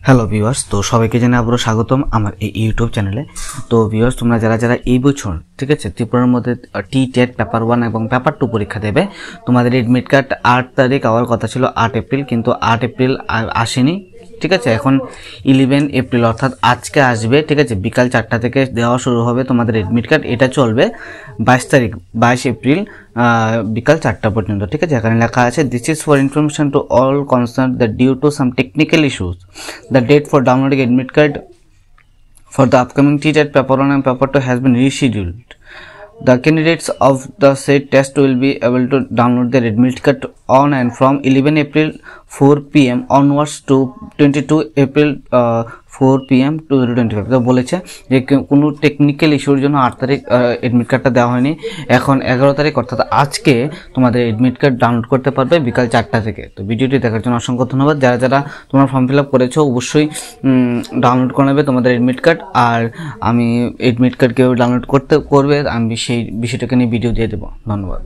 Hello viewers, তো সবাইকে জানাই আবারও স্বাগতম আমার এই ইউটিউব চ্যানেলে। তো ভিউয়ার্স, তোমরা যারা এই বছর ঠিক আছে ত্রিপুরার মধ্যে টেট পেপার 1 এবং পেপার 2 পরীক্ষা দেবে, তোমাদের এডমিট কার্ড 8 তারিখ হওয়ার কথা ছিল 8 এপ্রিল, কিন্তু 8 এপ্রিল আসেনি। ঠিক আছে, এখন 11 এপ্রিল অর্থাৎ আজকে আসবে। ঠিক আছে, বিকাল 4টা থেকে দেওয়া শুরু হবে তোমাদের এডমিট কার্ড। এটা চলবে 22 এপ্রিল বিকাল 4টা পর্যন্ত। ঠিক আছে, এখানে লেখা আছে this is for information to all concern that due to some technical issues the date for downloading admit card for the upcoming TET paper 1 and paper 2 has been rescheduled. The candidates of the said test will be able to download their admit card on and from 11 April 4 PM onwards to 22 April 4 PM 2025. তো বলেছে যে কোনো technical ইস্যুর জন্য 8 তারিখ admit কার্ডটা দেওয়া হয়নি। এখন 11 তারিখ অর্থাৎ আজকে তোমাদের এডমিট কার্ড ডাউনলোড করতে পারবে বিকাল 4টা থেকে। তো ভিডিওটি দেখার জন্য অসংখ্য ধন্যবাদ। যারা তোমরা ফর্ম ফিল আপ করেছো অবশ্যই ডাউনলোড করে নেবে তোমাদের এডমিট কার্ড। আর আমি এডমিট কার্ড কেউ ডাউনলোড করবে আমি সেই বিষয়টাকে নিয়ে ভিডিও দিয়ে দেবো। ধন্যবাদ।